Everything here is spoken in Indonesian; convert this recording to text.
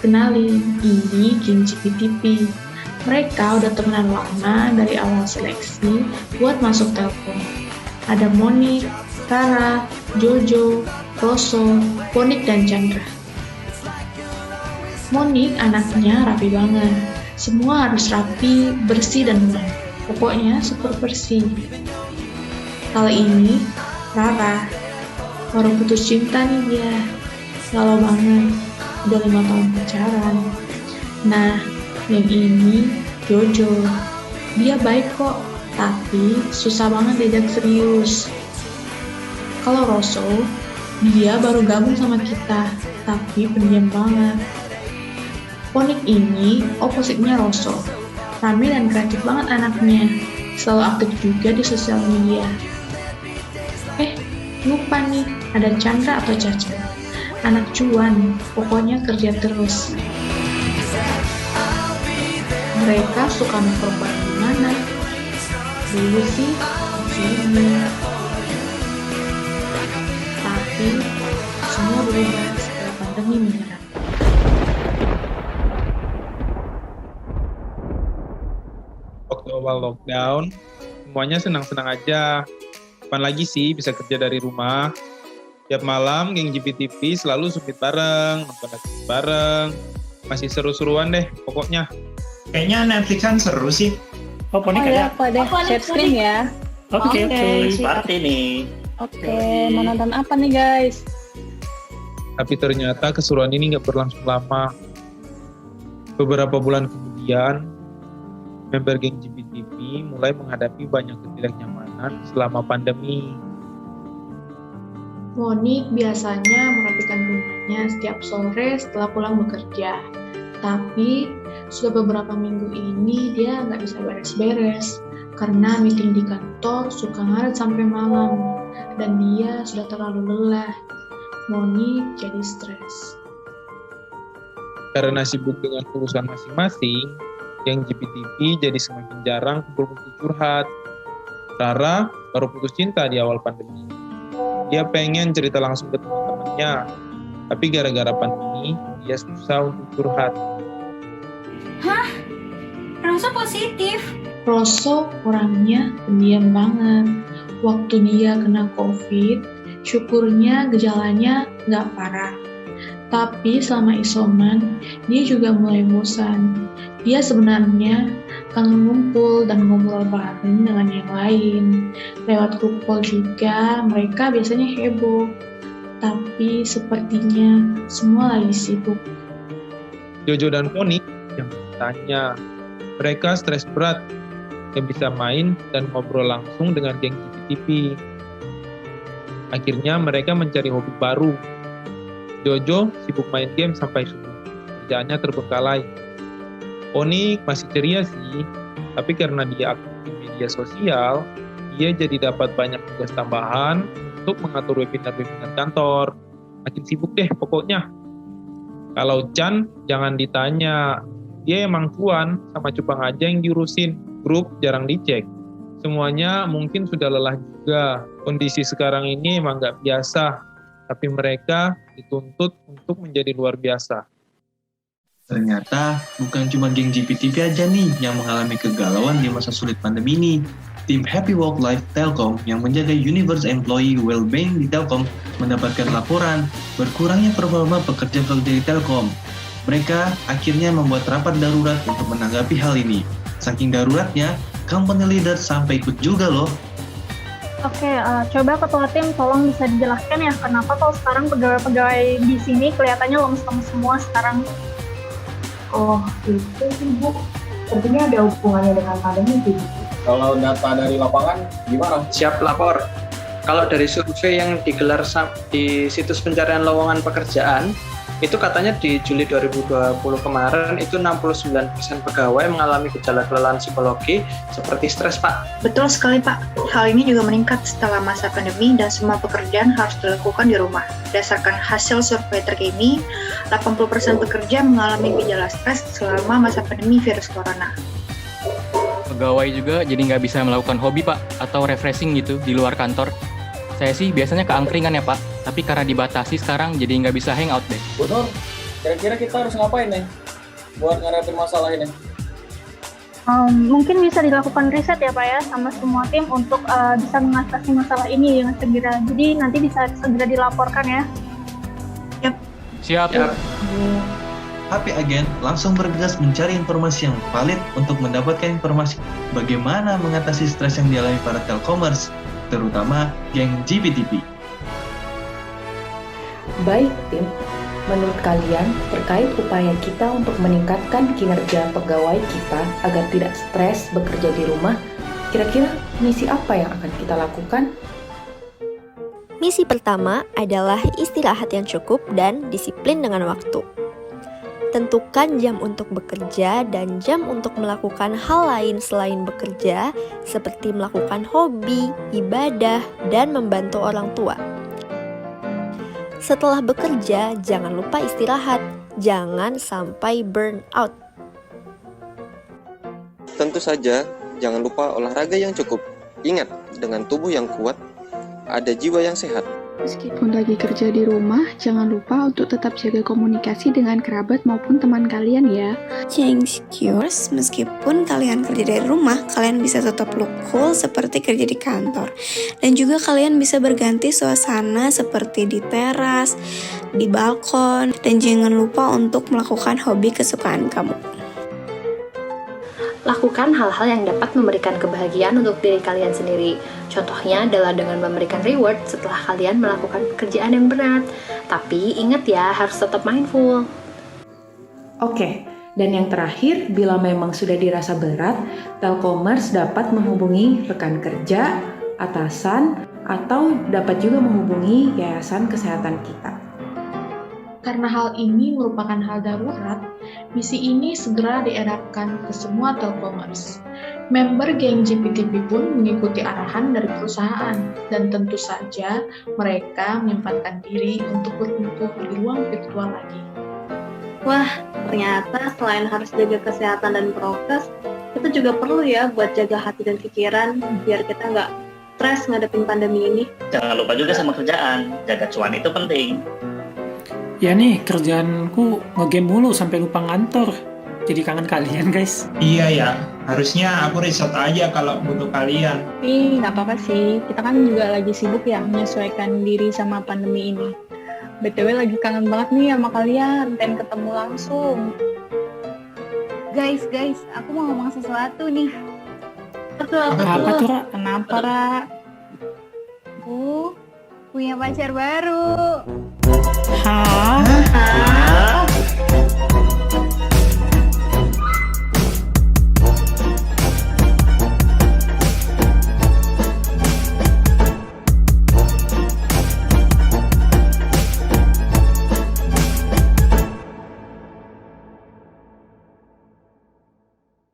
Kenalin, ini geng GPTP. Mereka udah temenan lama dari awal seleksi buat masuk Telkom. Ada Monik, Rara, Jojo, Rosso, Ponik, dan Chandra. Monik anaknya rapi banget. Semua harus rapi, bersih, dan benar. Pokoknya super bersih. Kali ini, Rara. Baru putus cinta nih dia. Galau banget. Udah 5 tahun pacaran. Nah, yang ini Jojo. Dia baik kok, tapi susah banget diajak serius. Kalau Rosso, dia baru gabung sama kita, tapi pendiam banget. Ponik ini opositnya Rosso. Rame dan kreatif banget anaknya. Selalu aktif juga di sosial media. Lupa nih, ada Chandra atau Caca. Anak cuan, pokoknya kerja terus. Mereka suka nongkrong bareng di mana? Dulu sih, di sini. Tapi, semua berubah setelah pandemi menyerang. Waktu awal lockdown, semuanya senang-senang aja. Kapan lagi sih bisa kerja dari rumah? Tiap malam geng GPTP selalu summit bareng, nonton Netflix bareng. Masih seru-seruan deh pokoknya. Kayaknya Netflix kan seru sih. Oh, Ponik ada? Apa deh? Share screen ya? Oke. Party nih. Oke, mau nonton apa nih guys? Tapi ternyata keseruan ini nggak berlangsung lama. Beberapa bulan kemudian, member geng GPTP mulai menghadapi banyak ketidaknyamanan selama pandemi. Monik biasanya merapikan rumahnya setiap sore setelah pulang bekerja. Tapi sudah beberapa minggu ini dia nggak bisa beres-beres karena meeting di kantor suka ngaret sampai malam dan dia sudah terlalu lelah. Monik jadi stres. Karena sibuk dengan urusan masing-masing, geng GPTP jadi semakin jarang kumpul-kumpul curhat. Rara baru putus cinta di awal pandemi. Dia pengen cerita langsung ke teman-temannya, tapi gara-gara pandemi, dia susah untuk curhat. Rosso positif. Rosso orangnya pendiam banget. Waktu dia kena COVID, syukurnya gejalanya nggak parah. Tapi selama isoman, dia juga mulai bosan. Dia sebenarnya kangen ngumpul dan ngobrol bareng dengan yang lain. Lewat grup call juga, mereka biasanya heboh. Tapi sepertinya semua lagi sibuk. Jojo dan Ponik yang bertanya, mereka stres berat, gak bisa main dan ngobrol langsung dengan geng GPTP. Akhirnya mereka mencari hobi baru. Jojo sibuk main game sampai subuh, kerjaannya terbengkalai. Ponik masih ceria sih, tapi karena dia aktif di media sosial, dia jadi dapat banyak tugas tambahan untuk mengatur webinar-webinar kantor. Makin sibuk deh pokoknya. Kalau Chan, jangan ditanya. Dia emang cuan, sama cupang aja yang diurusin. Grup jarang dicek. Semuanya mungkin sudah lelah juga. Kondisi sekarang ini emang nggak biasa. Tapi mereka dituntut untuk menjadi luar biasa. Ternyata bukan cuma geng GPTP aja nih yang mengalami kegalauan di masa sulit pandemi ini. Tim Happy Work Life Telkom yang menjaga Universe Employee Wellbeing di Telkom mendapatkan laporan berkurangnya performa pekerja-pekerja di Telkom. Mereka akhirnya membuat rapat darurat untuk menanggapi hal ini. Saking daruratnya, company leader sampai ikut juga loh. Oke, coba ketua tim tolong bisa dijelaskan ya kenapa kalau sekarang pegawai-pegawai di sini kelihatannya lemes-lemes semua sekarang. Oh, itu sih Bu. Tentunya ada hubungannya dengan pandemi sih. Kalau data dari lapangan gimana? Siap lapor. Kalau dari survei yang digelar di situs pencarian lowongan pekerjaan, itu katanya di Juli 2020 kemarin itu 69% pegawai mengalami gejala kelelahan psikologi seperti stres, Pak. Betul sekali, Pak. Hal ini juga meningkat setelah masa pandemi dan semua pekerjaan harus dilakukan di rumah. Berdasarkan hasil survei terkini, 80% pekerja mengalami gejala stres selama masa pandemi virus corona. Pegawai juga jadi nggak bisa melakukan hobi, Pak, atau refreshing gitu di luar kantor. Saya sih biasanya keangkringan ya, Pak. Tapi karena dibatasi sekarang jadi nggak bisa hangout deh. Betul. Kira-kira kita harus ngapain nih buat ngadepin masalah ini? Mungkin bisa dilakukan riset ya Pak ya sama semua tim untuk bisa mengatasi masalah ini dengan segera. Jadi nanti bisa segera dilaporkan ya. Siap. HP agen langsung bergegas mencari informasi yang valid untuk mendapatkan informasi bagaimana mengatasi stres yang dialami para telkomers, terutama geng GPTP. Baik tim, menurut kalian terkait upaya kita untuk meningkatkan kinerja pegawai kita agar tidak stres bekerja di rumah, kira-kira misi apa yang akan kita lakukan? Misi pertama adalah istirahat yang cukup dan disiplin dengan waktu. Tentukan jam untuk bekerja dan jam untuk melakukan hal lain selain bekerja, seperti melakukan hobi, ibadah, dan membantu orang tua. Setelah bekerja, jangan lupa istirahat. Jangan sampai burn out. Tentu saja, jangan lupa olahraga yang cukup. Ingat, dengan tubuh yang kuat, ada jiwa yang sehat. Meskipun lagi kerja di rumah, jangan lupa untuk tetap jaga komunikasi dengan kerabat maupun teman kalian ya. Change course, meskipun kalian kerja dari rumah, kalian bisa tetap look cool seperti kerja di kantor. Dan juga kalian bisa berganti suasana seperti di teras, di balkon, dan jangan lupa untuk melakukan hobi kesukaan kamu. Lakukan hal-hal yang dapat memberikan kebahagiaan untuk diri kalian sendiri. Contohnya adalah dengan memberikan reward setelah kalian melakukan pekerjaan yang berat. Tapi ingat ya, harus tetap mindful. Oke, dan yang terakhir, bila memang sudah dirasa berat, Telkomers dapat menghubungi rekan kerja, atasan, atau dapat juga menghubungi yayasan kesehatan kita. Karena hal ini merupakan hal darurat, misi ini segera diedarkan ke semua Telkomers. Member geng GPTP pun mengikuti arahan dari perusahaan, dan tentu saja mereka menyempatkan diri untuk berkumpul di ruang virtual lagi. Wah, ternyata selain harus jaga kesehatan dan prokes, kita juga perlu ya buat jaga hati dan pikiran biar kita nggak stres ngadepin pandemi ini. Jangan lupa juga sama kerjaan, jaga cuan itu penting. Ya nih, kerjaanku ngegame mulu sampai lupa ngantor. Jadi kangen kalian guys. Iya ya, harusnya aku riset aja kalau butuh kalian. Nggak apa-apa sih, kita kan juga lagi sibuk ya menyesuaikan diri sama pandemi ini. BTW lagi kangen banget nih sama kalian, pengen ketemu langsung. Guys, aku mau ngomong sesuatu nih. Apa tuh, Ra? Kenapa, Ra? Punya pacar baru. Hah?